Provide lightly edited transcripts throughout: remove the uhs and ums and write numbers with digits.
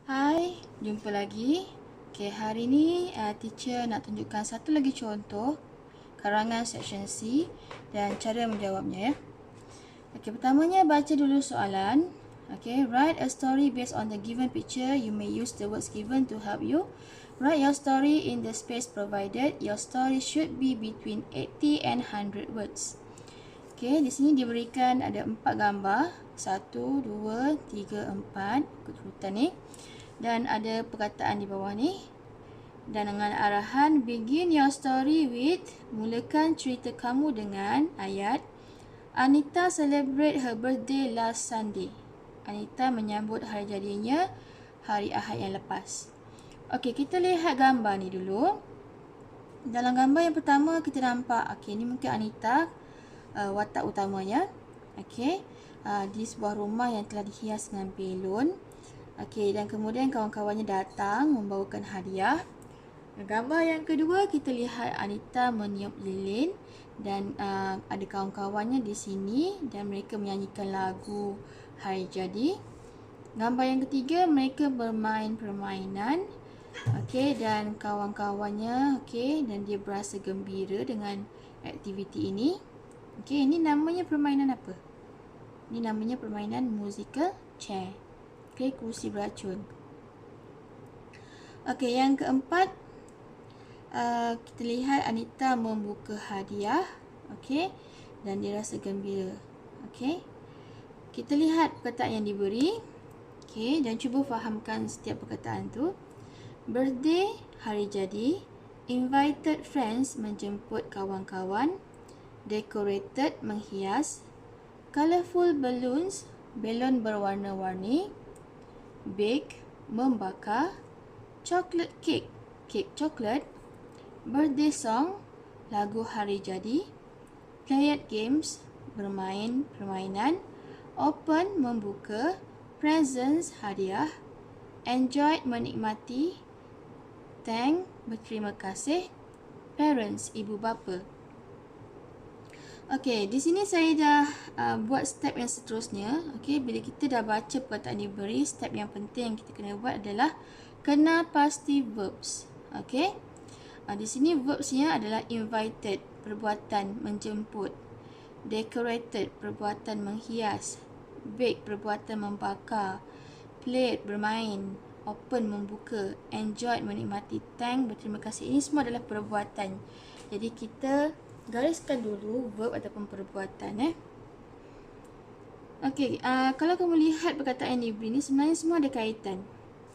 Hai, jumpa lagi. Okay, hari ni teacher nak tunjukkan satu lagi contoh karangan section C dan cara menjawabnya ya. Okay, pertamanya baca dulu soalan. Okay, write a story based on the given picture. You may use the words given to help you. Write your story in the space provided. Your story should be between 80 and 100 words. Okay, di sini diberikan ada 4 gambar. 1, 2, 3, 4. Ikut urutan ni. Dan ada perkataan di bawah ni. Dan dengan arahan begin your story with, mulakan cerita kamu dengan ayat Anita celebrate her birthday last Sunday. Anita menyambut hari jadinya hari Ahad yang lepas. Okey, kita lihat gambar ni dulu. Dalam gambar yang pertama kita nampak, okey, ni mungkin Anita watak utamanya. Okey, di sebuah rumah yang telah dihias dengan belon. Okey, dan kemudian kawan-kawannya datang membawakan hadiah. Gambar yang kedua kita lihat Anita meniup lilin dan ada kawan-kawannya di sini dan mereka menyanyikan lagu hari jadi. Gambar yang ketiga mereka bermain permainan. Okey, dan kawan-kawannya dan dia berasa gembira dengan aktiviti ini. Okey, ini namanya permainan apa? Ini namanya permainan musical chair. Okey, kursi beracun. Okey, yang keempat kita lihat Anita membuka hadiah. Okey, dan dia rasa gembira. Okey, kita lihat perkataan yang diberi. Okey, dan cuba fahamkan setiap perkataan tu. Birthday, hari jadi. Invited friends, menjemput kawan-kawan. Decorated, menghias. Colorful balloons, belon berwarna-warni. Bake, membakar. Chocolate cake, kek coklat. Birthday song, lagu hari jadi. Played games, bermain permainan. Open, membuka. Presents, hadiah. Enjoyed, menikmati. Thank, berterima kasih. Parents, ibu bapa. Okey, di sini saya dah buat step yang seterusnya. Okey, bila kita dah baca perkataan diberi, step yang penting yang kita kena buat adalah kenal pasti verbs. Okey. Di sini verbsnya adalah invited, perbuatan menjemput. Decorated, perbuatan menghias. Bake, perbuatan membakar. Played, bermain. Open, membuka. Enjoyed, menikmati. Thank, berterima kasih. Ini semua adalah perbuatan. Jadi kita gariskan dulu verb ataupun perbuatan. Okey, kalau kamu lihat perkataan yang diberi ni sebenarnya semua ada kaitan.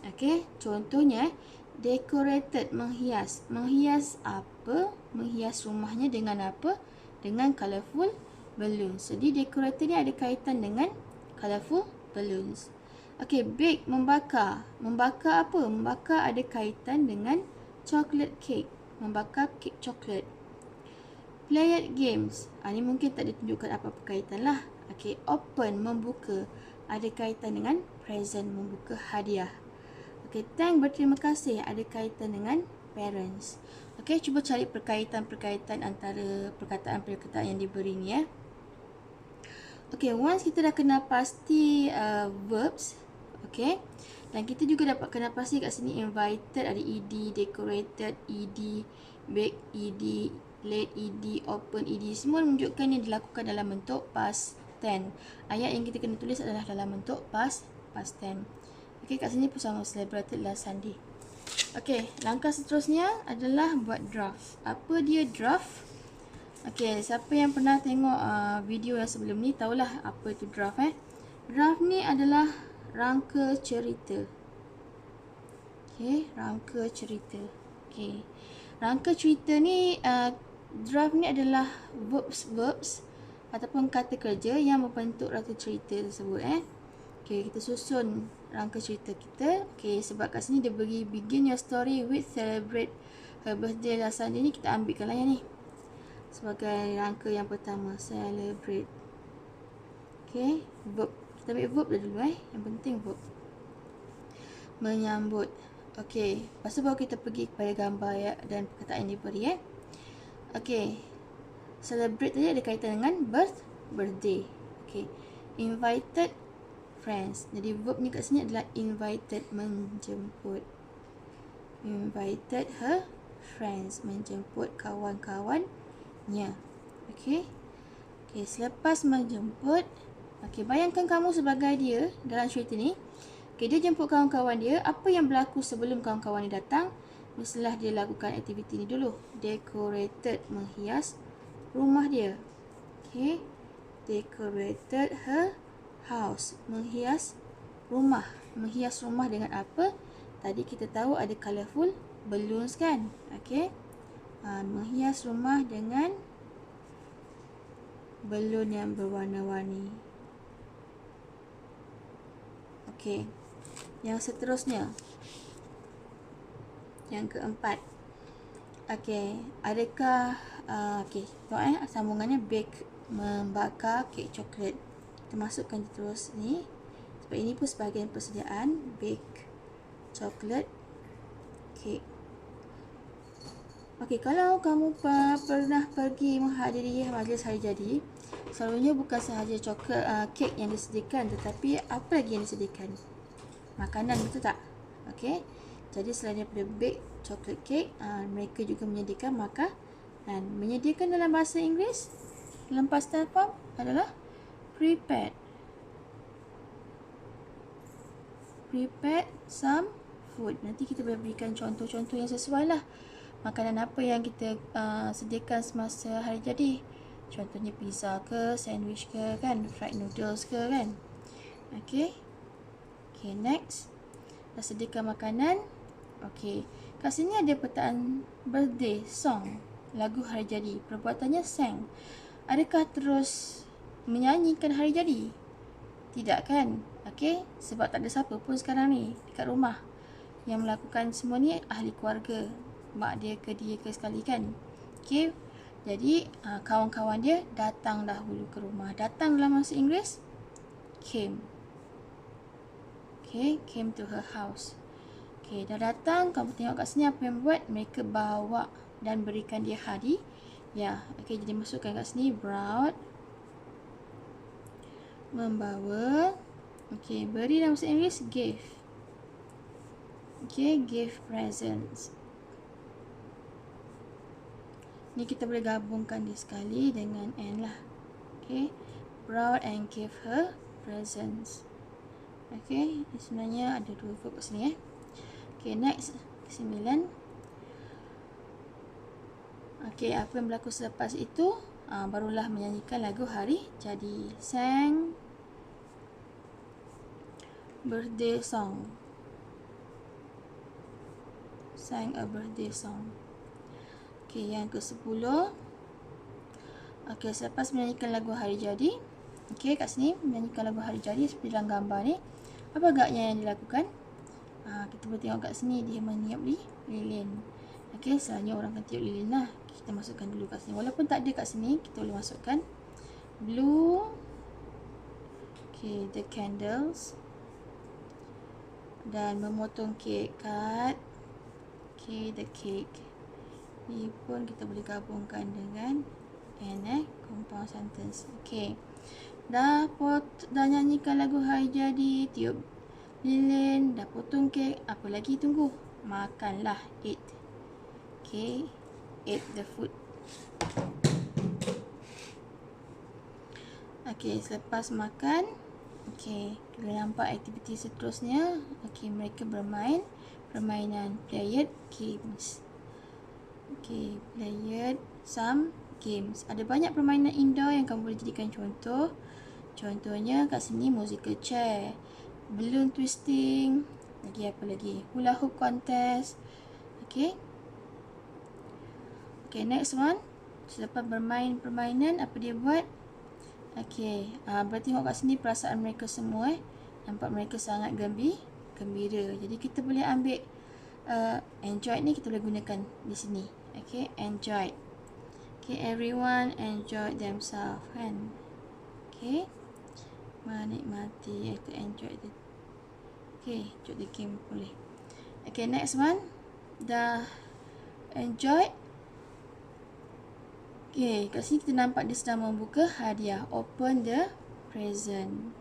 Okey, contohnya decorated, menghias. Menghias apa? Menghias rumahnya dengan apa? Dengan colourful balloons. Jadi decorated ni ada kaitan dengan colourful balloons. Okey, bake, membakar. Membakar apa? Membakar ada kaitan dengan chocolate cake. Membakar kek coklat. Played games. Ini mungkin tak ditunjukkan apa-apa kaitan lah. Okey, open, membuka. Ada kaitan dengan present, membuka hadiah. Okey, thank, berterima kasih. Ada kaitan dengan parents. Okey, cuba cari perkaitan-perkaitan antara perkataan-perkataan yang diberi ni ya. Okey, once kita dah kenal pasti verbs. Okey, dan kita juga dapat kenal pasti kat sini invited ada ed, decorated ed, bake ed, late ed, open ed, semua menunjukkan yang dilakukan dalam bentuk past tense. Ayat yang kita kena tulis adalah dalam bentuk past tense. Okey, kat sini pun sama, celebrated last Sunday. Okey, langkah seterusnya adalah buat draft. Apa dia draft? Okey, siapa yang pernah tengok video yang sebelum ni tahulah apa itu draft Draft ni adalah rangka cerita. Okey, rangka cerita. Okey. Rangka cerita ni draft ni adalah verbs ataupun kata kerja yang membentuk rangka cerita tersebut Okey, kita susun rangka cerita kita. Okey, sebab kat sini dia bagi begin your story with celebrate her birthday last Sunday ni, kita ambilkanlah yang ni sebagai rangka yang pertama, celebrate. Okey, verb. Kita ambil verb dulu yang penting verb. Menyambut. Okey, lepas tu baru kita pergi kepada gambar dan perkataan yang diberi Okey. Celebrate tadi ada kaitan dengan birthday. Okey. Invited friends. Jadi verb ni kat sini adalah invited, menjemput. Invited her friends, menjemput kawan-kawannya. Okey. Okey, selepas menjemput, okey, bayangkan kamu sebagai dia dalam cerita ni. Okey, dia jemput kawan-kawan dia. Apa yang berlaku sebelum kawan-kawan dia datang? Mestilah dia lakukan aktiviti ni dulu. Decorated, menghias rumah dia. Okey. Decorated her house, menghias rumah. Menghias rumah dengan apa? Tadi kita tahu ada colourful balloons kan? Okey. Menghias rumah dengan balon yang berwarna-warni. Okey. Yang seterusnya. Yang keempat. Okey, adakah okey, tengok sambungannya bake, membakar kek coklat. Kita masukkan terus ni. Sebab ini pun sebahagian persediaan bake coklat kek. Okey, kalau kamu pernah pergi menghadiri majlis hari jadi, selalunya bukan sahaja coklat kek yang disediakan, tetapi apa lagi yang disediakan? Makanan, betul tak? Okey. Jadi selain daripada bake chocolate cake, mereka juga menyediakan makanan. Menyediakan dalam bahasa Inggeris dalam past tense form adalah prepared. Prepared some food. Nanti kita boleh berikan contoh-contoh yang sesuai lah. Makanan apa yang kita sediakan semasa hari jadi. Contohnya pizza ke, sandwich ke kan, fried noodles ke kan. Okay. Okay, next. Dah sediakan makanan. Okay. Kat sini ada perkataan birthday song. Lagu hari jadi. Perbuatannya sang. Adakah terus menyanyikan hari jadi? Tidak kan? Okay. Sebab tak ada siapa pun sekarang ni dekat rumah. Yang melakukan semua ni ahli keluarga. Mak dia ke dia ke sekali kan. Okay. Jadi kawan-kawan dia datang dahulu ke rumah. Datang dalam bahasa Inggeris came. Okay. Came to her house. Okay, dah datang, kamu tengok kat sini apa yang buat. Mereka bawa dan berikan dia hadiah. Ya, okay, jadi masukkan kat sini brought, membawa. Okay, beri dalam bahasa Inggeris give. Okay, give presents. Ni kita boleh gabungkan dia sekali dengan and lah. Okay, brought and give her presents. Okay, sebenarnya ada dua verb kat sini Okay, next. 9. Okay, apa yang berlaku selepas itu? Barulah menyanyikan lagu hari jadi. Sang birthday song. Sang a birthday song. Okay, yang ke-10. Okay, selepas menyanyikan lagu hari jadi. Okay, kat sini menyanyikan lagu hari jadi seperti dalam gambar ni. Apa agaknya yang dilakukan? Kita boleh tengok kat sini dia meniup lilin. Okey, selalunya orang akan tiup lilin lah. Kita masukkan dulu kat sini. Walaupun tak ada kat sini, kita boleh masukkan blue. Okey, the candles. Dan memotong kek, cut. Okey, the cake. Ni pun kita boleh gabungkan dengan and compound sentence. Okey. Dah nyanyikan lagu hari jadi, tiup lilin, dah potong kek, apa lagi tunggu? Makanlah, eat. Okay, eat the food. Okay, selepas makan, okay, kita nampak aktiviti seterusnya. Okay, mereka bermain permainan, played games. Okay, played some games. Ada banyak permainan indoor yang kamu boleh jadikan contoh. Contohnya kat sini musical chair, balloon twisting, lagi apa lagi? Hula hoop contest. Okay. Okay, next one. Selepas bermain permainan, apa dia buat? Okay. Berarti tengok kat sini perasaan mereka semua. Nampak mereka sangat gembira. Jadi kita boleh ambil enjoy ni kita boleh gunakan di sini. Okay, enjoy. Okay, everyone enjoy themselves kan. Okay. Menikmati atau enjoy the enjoy the game boleh. Okay, next one. Dah enjoy. Okay, kat sini kita nampak dia sedang membuka hadiah. Open the present.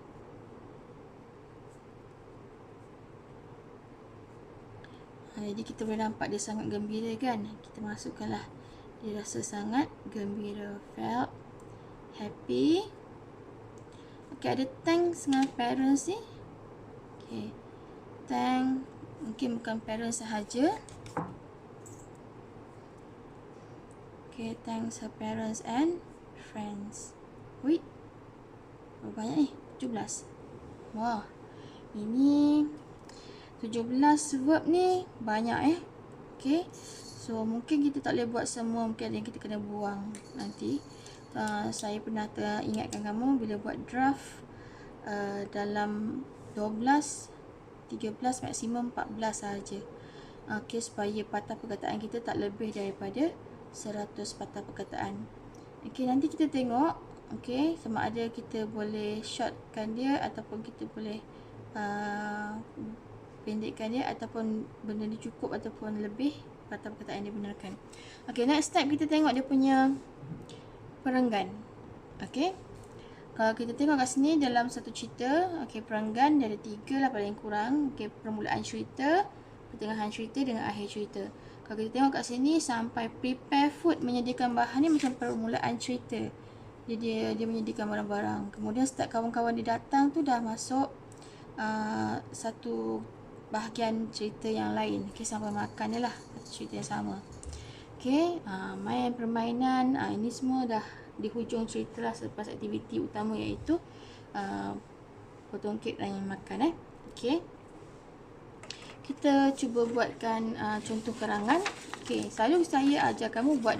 Jadi kita boleh nampak dia sangat gembira kan. Kita masukkanlah. Dia rasa sangat gembira. Felt happy. Okay, ada thanks dengan parents ni. Okay. Thank. Mungkin bukan parents sahaja. Okay, thanks her parents and friends. Wait. Berapa banyak ni? 17. Wah. Ini 17 verb ni banyak Okay. So mungkin kita tak boleh buat semua, mungkin ada yang kita kena buang nanti. Saya pernah ingatkan kamu bila buat draft dalam 12, 13, maksimum 14 sahaja. Okay, supaya patah perkataan kita tak lebih daripada 100 patah perkataan. Okay, nanti kita tengok okay, sama ada kita boleh shortkan dia ataupun kita boleh pendekkan dia, ataupun benda ni cukup ataupun lebih patah perkataan yang dibenarkan. Okay, next step kita tengok dia punya perenggan. Okay, kalau kita tengok kat sini dalam satu cerita, okay, perenggan dia ada 3 lah paling kurang. Okay, permulaan cerita, pertengahan cerita dengan akhir cerita. Kalau kita tengok kat sini sampai prepare food, menyediakan bahan ni macam permulaan cerita. Dia menyediakan barang-barang. Kemudian setiap kawan-kawan dia datang tu dah masuk satu bahagian cerita yang lain. Okay, sampai makan je lah, cerita yang sama. Okay, main permainan, ini semua dah di hujung cerita lah selepas aktiviti utama iaitu potong kek dan makan. Okay, kita cuba buatkan contoh karangan. Okay, selalu saya ajar kamu buat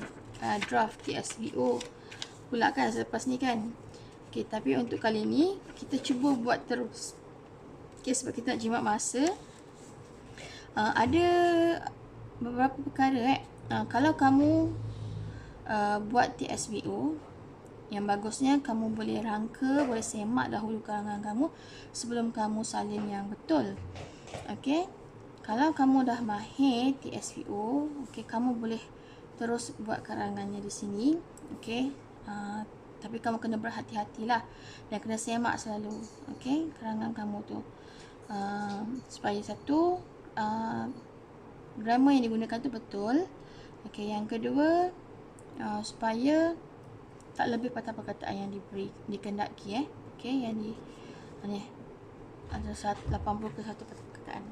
draft TSVO pula kan selepas ni kan. Okay, tapi untuk kali ni kita cuba buat terus. Okay, sebab kita nak jimat masa. Ada beberapa perkara kalau kamu buat TSVO, yang bagusnya kamu boleh rangka, boleh semak dahulu karangan kamu sebelum kamu salin yang betul. Okay, kalau kamu dah mahir TSVO, okay, kamu boleh terus buat karangannya di sini. Okay, tapi kamu kena berhati-hatilah dan kena semak selalu. Okay, karangan kamu tu supaya satu grammar yang digunakan tu betul. Okay, yang kedua supaya tak lebih patah perkataan yang dikendaki okay, yang di ada 80 ke 1 patah perkataan.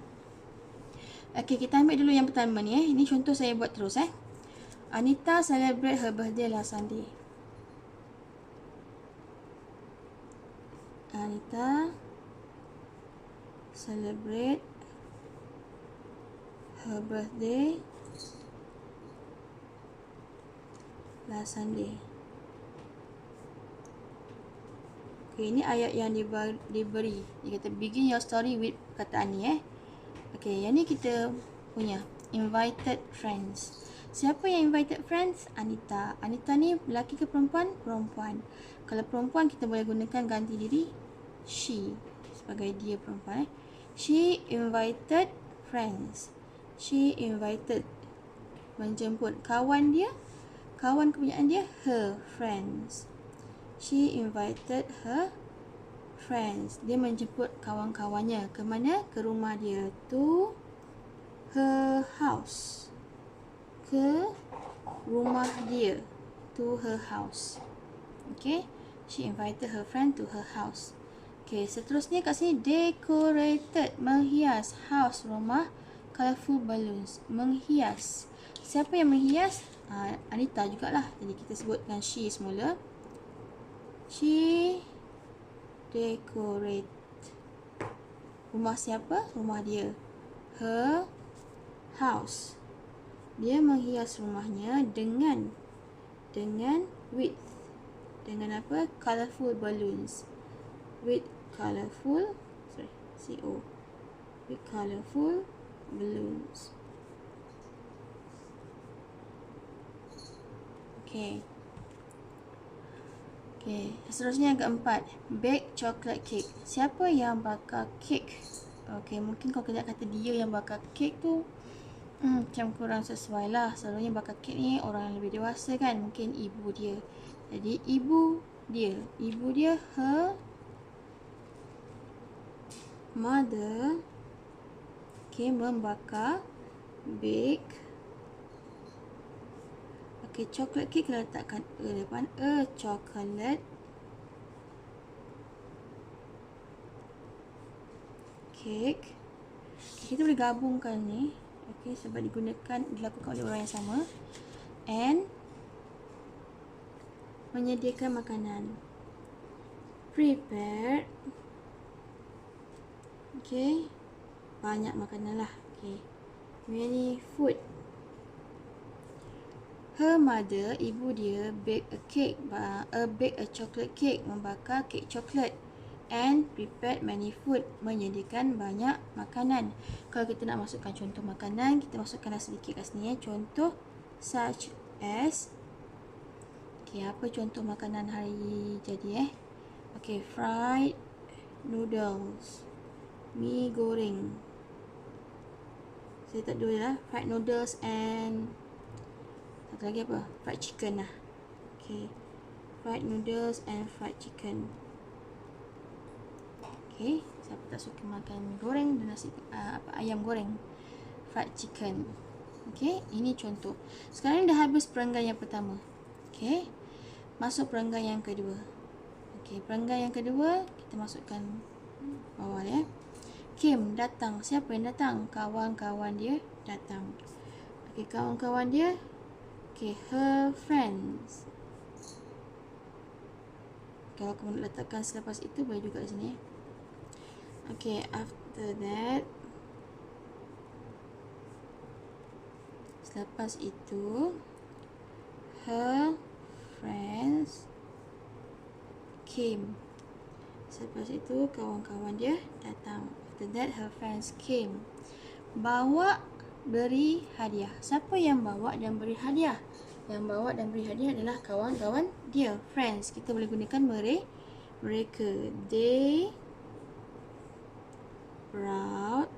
Okay, kita ambil dulu yang pertama ni Ini contoh saya buat terus Anita celebrate her birthday last Sunday. Anita celebrate her birthday last Sunday. Okay, ini ayat yang diberi. Dia kata begin your story with perkataan ni Okay, yang ni kita punya invited friends. Siapa yang invited friends? Anita. Anita ni lelaki ke perempuan? Perempuan. Kalau perempuan kita boleh gunakan ganti diri she sebagai dia perempuan She invited friends. She invited, menjemput kawan dia. Kawan kepunyaan dia her friends. She invited her friends. Dia menjemput kawan-kawannya ke mana? Ke rumah dia. To her house. Ke rumah dia. To her house. Okay, she invited her friend to her house. Okay, seterusnya kat sini decorated, menghias house, rumah, colorful balloons, menghias. Siapa yang menghias? Anita jugalah. Jadi kita sebutkan she semula. She decorate. Rumah siapa? Rumah dia. Her house. Dia menghias rumahnya dengan with. Dengan apa? Colorful balloons. With colorful, CO. With colorful balloons. Okay. Okay, seterusnya yang keempat, bake chocolate cake. Siapa yang bakar kek? Okay, mungkin kalau kita kata dia yang bakar kek tu macam kurang sesuai lah. Selalunya bakar kek ni orang yang lebih dewasa kan. Mungkin ibu dia. Jadi ibu dia. Ibu dia her mother, okay, membakar bake. Okay, chocolate cake kita letakkan depan. A chocolate cake. Kita boleh gabungkan ni. Okay, sebab dilakukan oleh orang yang sama. And menyediakan makanan. Prepare. Okay, banyak makanan lah. Okay, many food. Her mother, ibu dia, bake a chocolate cake, membakar kek coklat. And prepared many food, menyediakan banyak makanan. Kalau kita nak masukkan contoh makanan, kita masukkanlah sedikit kat sini. Contoh such as, okay, apa contoh makanan hari jadi Okay, fried noodles, mi goreng. Saya tak dua lah, fried noodles and satu lagi apa? Fried chicken lah. Okay, fried noodles and fried chicken. Okay, siapa tak suka makan mi goreng dan ayam goreng, fried chicken. Okay, ini contoh. Sekarang dah habis perenggan yang pertama. Okay, masuk perenggan yang kedua. Okay, perenggan yang kedua kita masukkan awal Came, datang. Siapa yang datang? Kawan-kawan dia datang. Okay, kawan-kawan dia. Okay, her friends. Kalau kamu nak letakkan selepas itu boleh juga di sini. Okay, after that, selepas itu, her friends came. Selepas itu, kawan-kawan dia datang. After that, her friends came. Bawa, beri hadiah. Siapa yang bawa dan beri hadiah? Yang bawa dan beri hadiah adalah kawan-kawan dia, friends. Kita boleh gunakan mereka. They brought,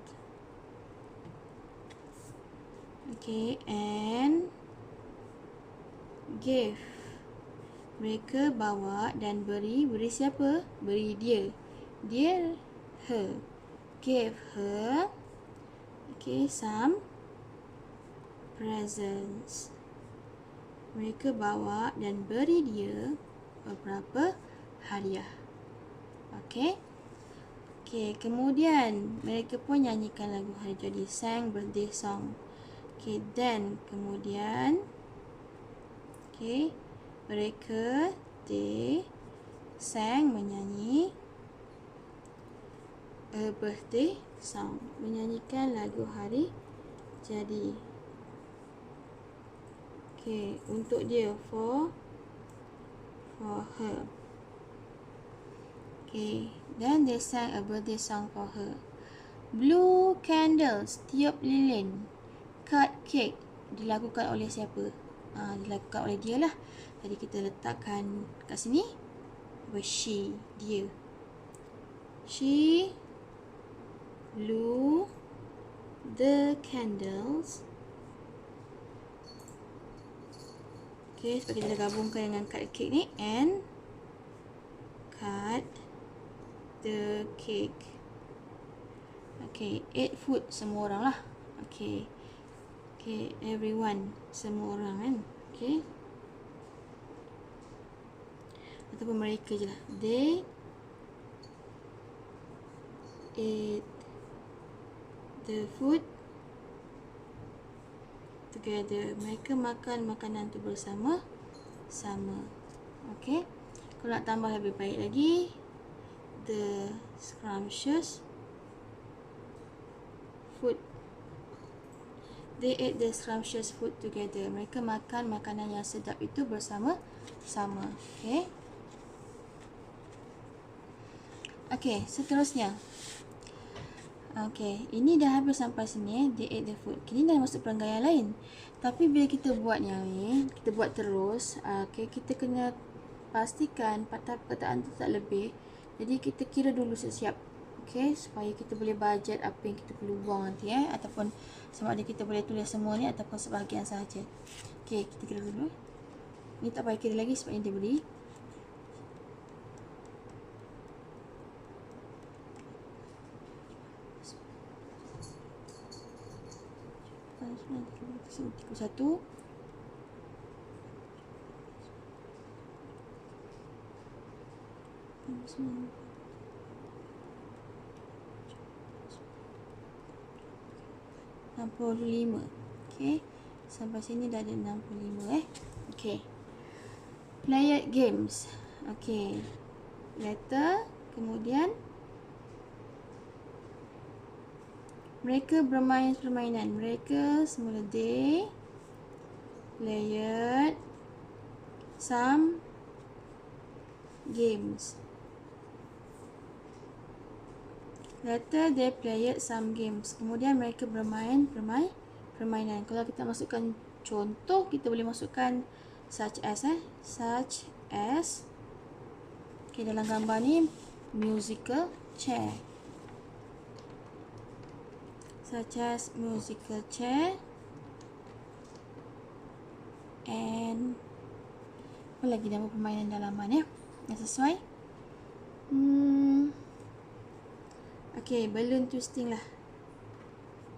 okay, and gave. Mereka bawa dan beri siapa? Beri dia. Dia, her. Gave her, okay, some presents. Mereka bawa dan beri dia beberapa hadiah. Okay. Okay, kemudian mereka pun nyanyikan lagu hari jadi, sang birthday song. Okay, then kemudian, okay, mereka, they sang, menyanyi a birthday song, menyanyikan lagu hari jadi. Okay, untuk dia, for her. Okay, then they sang a birthday song for her. Blue candles, tiup lilin. Cut cake, dilakukan oleh siapa? Dilakukan oleh dia lah. Jadi kita letakkan kat sini she, dia. She blew the candles. Okay, sebab kita gabungkan dengan cut cake ni, and cut the cake. Okay, ate food, semua orang lah. Okay, okay, everyone, semua orang kan. Okay, ataupun mereka je lah. They ate the food together. Mereka makan makanan tu bersama-sama. Okay, kalau nak tambah lebih baik lagi, the scrumptious food. They ate the scrumptious food together. Mereka makan makanan yang sedap itu bersama-sama. Okay. Okay, seterusnya. Okay, ini dah habis sampai sini. They ate the food. Kini dah masuk perenggan yang lain. Tapi bila kita buat yang ni, kita buat terus. Okay, kita kena pastikan perkataan tu tak lebih. Jadi kita kira dulu siap-siap. Okay, supaya kita boleh bajet apa yang kita perlu buang nanti ataupun sama ada kita boleh tulis semua ni ataupun sebahagian sahaja. Okay, kita kira dulu. Ni tak payah kira lagi sebab ni dia beri. satu. $65. Okay. Sampai sini dah ada 65 Okay. Play games. Okay. Letter. Kemudian mereka bermain permainan. Mereka semula they played some games. Later they played some games. Kemudian mereka bermain permainan. Kalau kita masukkan contoh, kita boleh masukkan such as such as. Okay, dalam gambar ni musical chair. Such as musical chair. And apa lagi nama permainan dalaman yang sesuai? Okay, balloon twisting lah.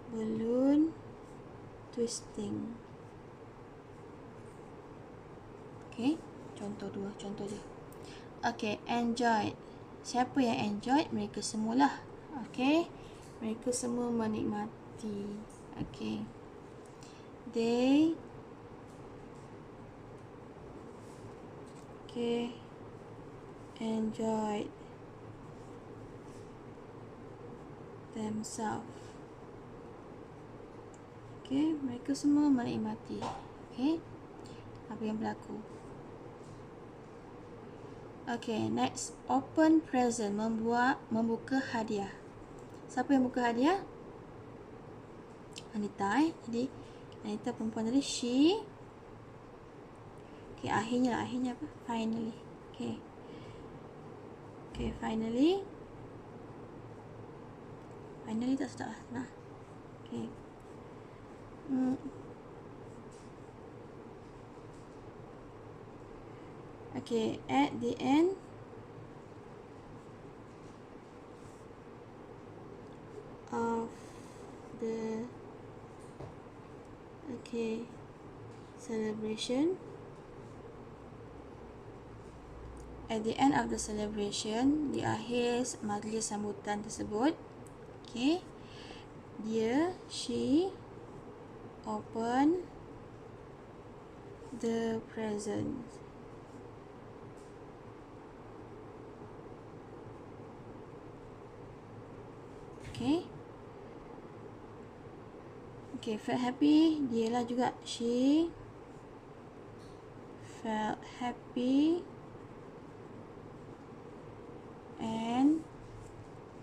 Balloon twisting. Okay, contoh je. Okay, enjoyed. Siapa yang enjoyed? Mereka semualah. Okay, mereka semua menikmati. Okay, they enjoyed themselves. Okay, mereka semua menikmati. Okay, apa yang berlaku? Okay, next, open present, membuka hadiah. Siapa yang buka hadiah? Anita. Jadi Anita perempuan tadi, she. Okay, akhirnya apa? Finally. Okay, finally. Finally tak sedap lah. Nah. Okay. Okay, at the end of the celebration. At the end of the celebration, di akhir majlis sambutan tersebut, okay, she open the present. Okay, felt happy, dia lah juga, she felt happy and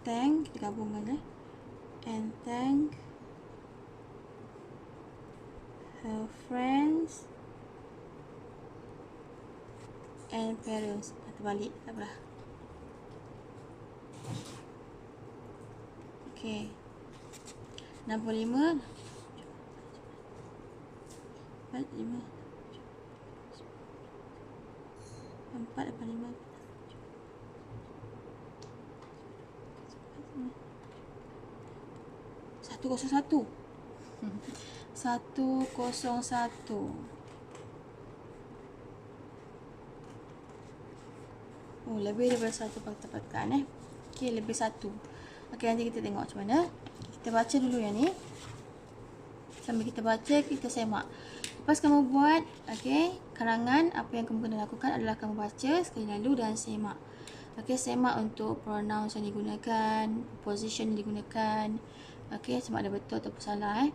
thank, kita gabungkan and thank her friends and parents. Terbalik, tak apalah. Okay, 65 4, 5 4, 8, 5 101 101. Oh, lebih daripada satu pertepatan Okay, lebih satu. Okay, nanti kita tengok macam mana. Kita baca dulu yang ni. Sambil kita baca, kita semak. Lepas kamu buat, okay, karangan, apa yang kamu kena lakukan adalah kamu baca sekali lalu dan semak. Okay, semak untuk pronouns yang digunakan, position yang digunakan. Okay, semak ada betul atau salah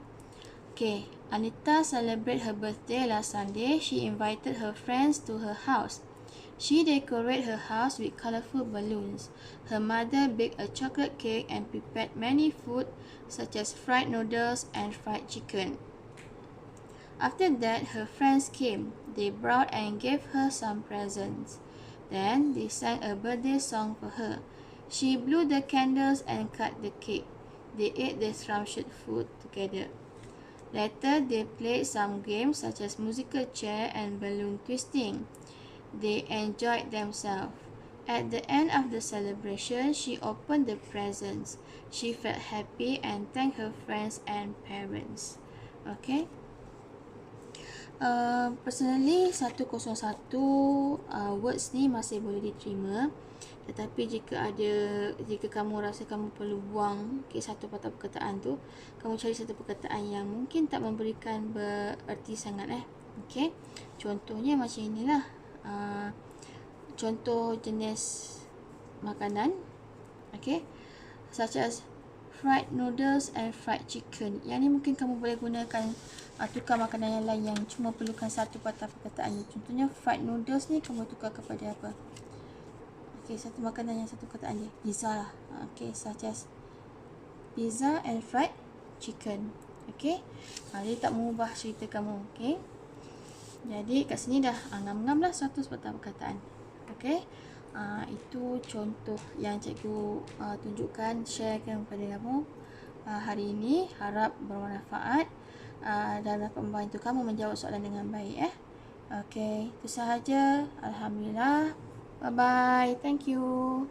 Okay, Anita celebrate her birthday last Sunday. She invited her friends to her house. She decorated her house with colorful balloons. Her mother baked a chocolate cake and prepared many food such as fried noodles and fried chicken. After that, her friends came. They brought and gave her some presents. Then, they sang a birthday song for her. She blew the candles and cut the cake. They ate the scrumptious food together. Later, they played some games such as musical chair and balloon twisting. They enjoyed themselves. At the end of the celebration, she opened the presents. She felt happy and thanked her friends and parents. Okay. Personally 101 words ni masih boleh diterima, tetapi jika kamu rasa kamu perlu buang satu patah perkataan tu, kamu cari satu perkataan yang mungkin tak memberikan bererti sangat okey. Contohnya macam inilah, contoh jenis makanan, okey, such as fried noodles and fried chicken. Yang ni mungkin kamu boleh gunakan tukar makanan yang lain yang cuma perlukan satu patah perkataan. Contohnya fried noodles ni kamu tukar kepada apa? Okey, satu makanan yang satu perkataan dia, pizza lah. Okey, such as pizza and fried chicken. Okey. Dia tak mengubah cerita kamu, okey. Jadi kat sini dah ngam-ngam lah 100 patah perkataan. Okey. Itu contoh yang cikgu tunjukkan, sharekan kepada kamu hari ini. Harap bermanfaat dan dapat membantu kamu menjawab soalan dengan baik. Okey, itu sahaja. Alhamdulillah. Bye bye. Thank you.